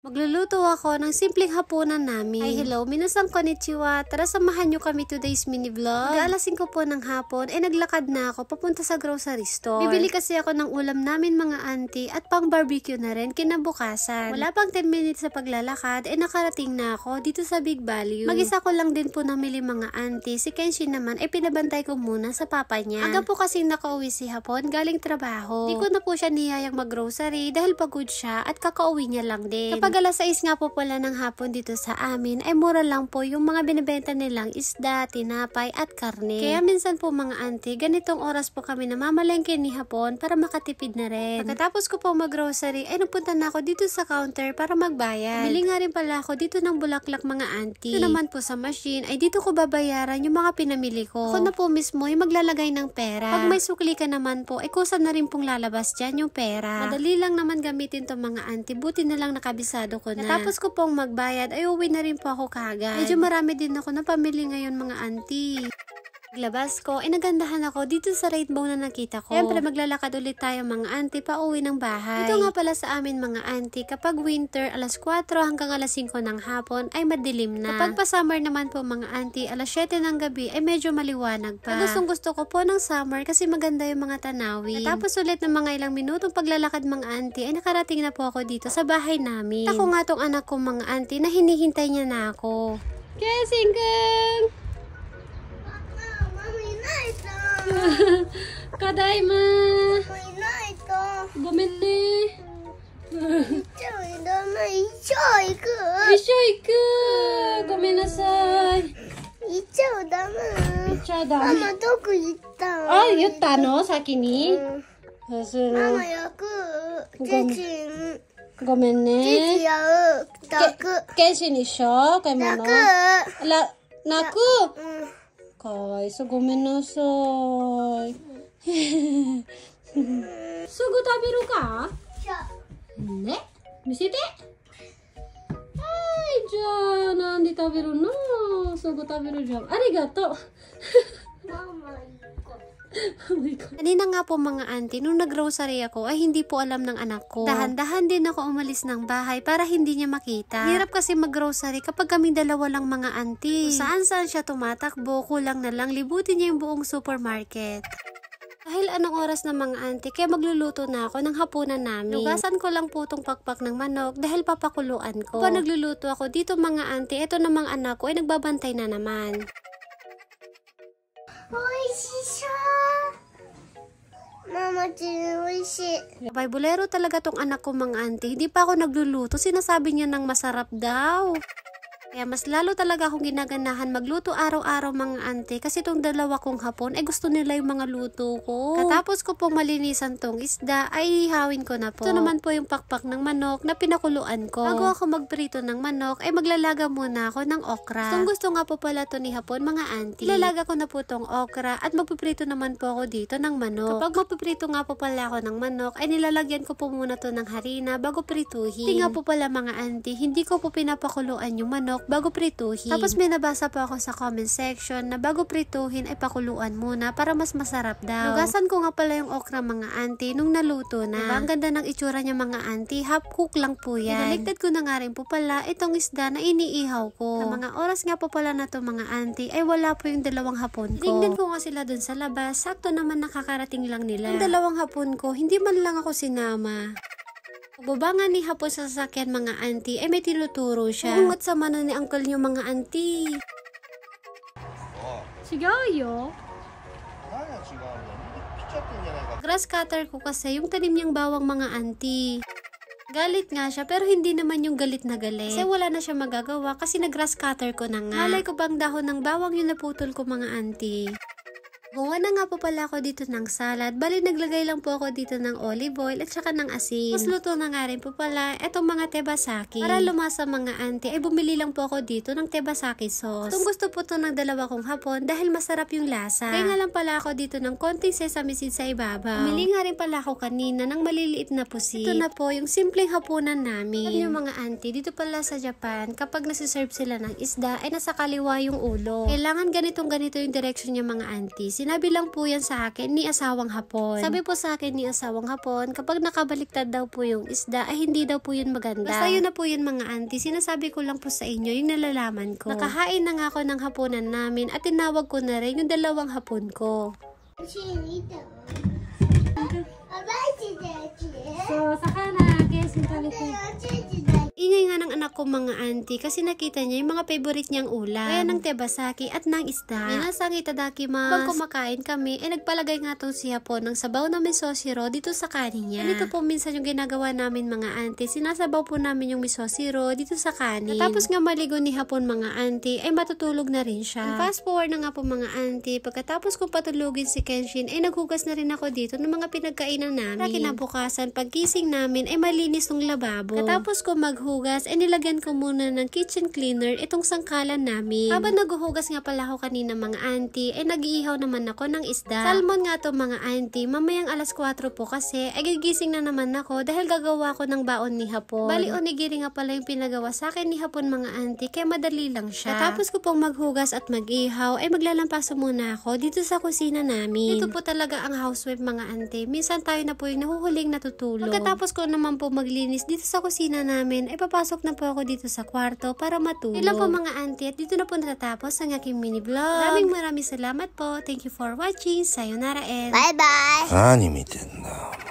Magluluto ako ng simpleng hapunan namin. Hi, hello, minasang konnichiwa. Tara samahan nyo kami today's mini vlog. Mag-aalas 5 po ng hapon, naglakad na ako papunta sa grocery store. Bibili kasi ako ng ulam namin mga auntie at pang barbecue na rin kinabukasan. Wala pang 10 minutes sa paglalakad, nakarating na ako dito sa Big Value. Mag-isa ko lang din po namili mga auntie. Si Kenshi naman pinabantay ko muna sa papa niya. Aga po kasing nakauwi si hapon galing trabaho. Di ko na po siya niyayang mag-grocery dahil pagod siya at kakauwi niya lang din. Kapag alas 6 nga po pala ng hapon dito sa amin, mura lang po yung mga binibenta nilang isda, tinapay at karne. Kaya minsan po mga auntie, ganitong oras po kami namamalengke ni hapon para makatipid na rin. Pagkatapos ko po mag-grocery, nagpunta na ako dito sa counter para magbayad. Bili nga rin pala ako dito ng bulaklak mga auntie. Ito naman po sa machine, dito ko babayaran yung mga pinamili ko. Ako na po mismo maglalagay ng pera. Pag may sukli ka naman po, kusa na rin pong lalabas dyan yung pera. Madali lang naman gamitin to mga auntie, buti na lang nakabisado ko na. Tapos ko pong magbayad, uwi na rin po ako kagad. Medyo marami din ako na pamili ngayon mga auntie. Paglabas ko, nagandahan ako dito sa rainbow na nakita ko. Siyempre maglalakad ulit tayo mga auntie pa uwi ng bahay. Ito nga pala sa amin mga auntie, kapag winter alas 4 hanggang alas 5 ng hapon madilim na. Kapag pa summer naman po mga auntie, alas 7 ng gabi medyo maliwanag pa. Gustong gusto ko po ng summer kasi maganda yung mga tanawin. Tapos ulit ng mga ilang minutong paglalakad mga auntie, nakarating na po ako dito sa bahay namin. Ako nga tong anak ko mga auntie na hinihintay niya na ako. Kesingkeng! Kadaima! Gomen ne! Isho iku! Gomen nasai! Ichou dama! Mama doku yitta? Yutta no? Saki ni? Mama yaku! Kichin! Gomen ne! Kichin yau! Taku! Kenshin isho? Kaimono? Naku!かわいそう、ごめんなさい。すぐ食べるか？ね、見せて。はい、じゃあ、なんで食べるの？すぐ食べるじゃん。ありがとう。Kanina nga po mga auntie, nung nag-grocery ako hindi po alam ng anak ko. Dahan-dahan din ako umalis ng bahay para hindi niya makita. Hirap kasi mag-grocery kapag kaming dalawa lang mga auntie. Saan-saan siya tumatakbo, kulang na lang libutin niya yung buong supermarket. Dahil anong oras na mga auntie, kaya magluluto na ako ng hapunan namin. Lugasan ko lang po tong pakpak ng manok dahil papakuluan ko. Kapag nagluluto ako dito mga auntie, ito namang anak ko nagbabantay na naman. Mama, oishi. Bulero talaga tong anak ko mga auntie. Hindi pa ako nagluluto. Sinasabi niya ng masarap daw. Kaya mas lalo talaga akong ginaganahan magluto araw-araw mga auntie kasi tong dalawa kong hapon gusto nila yung mga luto ko. Katapos ko pong malinisan tong isda ihawin ko na po. Ito naman po yung pakpak ng manok na pinakuluan ko. Bago ako magprito ng manok maglalaga muna ako ng okra. Gusto nga po pala to ni hapon mga auntie. Ilalaga ko na po tong okra at magpiprito naman po ako dito ng manok. Kapag magpiprito nga po pala ako ng manok nilalagyan ko po muna to ng harina bago prituhin. Hindi nga po pala mga auntie, hindi ko po pinapakuluan yung manok bago prituhin. Tapos may nabasa pa ako sa comment section na bago prituhin pakuluan muna para mas masarap daw. Lugasan ko nga pala yung okra mga auntie nung naluto na. Diba? Ang ganda ng itsura niya mga auntie, half cook lang po yan. Binaligtad ko na nga rin po pala itong isda na iniihaw ko. Sa mga oras nga po pala na to mga auntie wala po yung dalawang hapon ko. Tingnan ko nga sila dun sa labas, sakto naman nakakarating lang nila. Yung dalawang hapon ko, hindi man lang ako sinama. Pagbaba ni hapon sa sasakyan mga auntie may tinuturo siya. Ungat sa mana ni uncle niyo mga auntie. Sigayo. Grass cutter ko kasi yung tanim niyang bawang mga auntie. Galit nga siya pero hindi naman yung galit na galit. Kasi wala na siya magagawa kasi nag-grass cutter ko na nga. Malay ko bang dahon ng bawang yung naputol ko mga auntie. Gawa na nga po pala ako dito ng salad. Bali naglagay lang po ako dito ng olive oil at saka ng asin. Mas luto na nga rin po pala etong mga tebasaki. Para lumasa mga auntie bumili lang po ako dito ng tebasaki sauce. Itong gusto po to ng dalawa kong hapon dahil masarap yung lasa. Kaya nga lang pala ako dito ng konting sesame seed sa ibabaw. Bumili nga rin pala ako kanina ng maliliit na pusit. Ito na po yung simpleng hapunan namin. Alam yung mga auntie, dito pala sa Japan, kapag nasiserve sila ng isda nasa kaliwa yung ulo. Kailangan ganito yung direction niya mga auntie. Sinabi lang po yan sa akin ni asawang Hapon. Sabi po sa akin ni asawang Hapon, kapag nakabaliktad daw po yung isda, ay hindi daw po yun maganda. Basta yun na po yun mga auntie, sinasabi ko lang po sa inyo yung nalalaman ko. Nakahain na nga ako ng hapunan namin at tinawag ko na rin yung dalawang hapon ko. So, saka na, guys, ingay nga ng anak ko mga auntie kasi nakita niya yung mga favorite niyang ulam. Kaya ng tebasaki at ng isda. Minasang itadakimasu. Pag kumakain kami, nagpalagay nga tong si Hapon ng sabaw na miso-shiro dito sa kanin niya. Dito po minsan yung ginagawa namin mga auntie, sinasabaw po namin yung miso-shiro dito sa kanin. Tapos nga maligo ni Hapon mga auntie, ay matutulog na rin siya. Fast forward na nga po mga auntie, pagkatapos kong patulugin si Kenshin, ay naghugas na rin ako dito ng mga pinagkainan namin. Para kinabukasan, pagkising namin, ay malinis ng lababo. Katapos ko maghugas, ay nilagyan ko muna ng kitchen cleaner itong sangkalan namin. Habang naghuhugas nga pala ako kanina mga auntie, ay nag-iihaw naman ako ng isda. Salmon nga to mga auntie, mamayang alas 4 po kasi, ay gigising na naman ako dahil gagawa ko ng baon ni Hapon. Bali onigiri nga pala yung pinagawa sa akin ni Hapon mga auntie, kaya madali lang siya. Katapos ko pong maghugas at mag-ihaw, ay maglalampaso muna ako dito sa kusina namin. Dito po talaga ang housewife mga auntie. Minsan tayo na po yung nahuhuling natutulog. Pagkatapos ko naman po maglinis dito sa kusina namin, ay papasok na po ako dito sa kwarto para matulog. Ilan po mga auntie at dito na po natatapos ang aking mini vlog. Maraming salamat po. Thank you for watching. Sayonara and bye bye. 何見てんだ。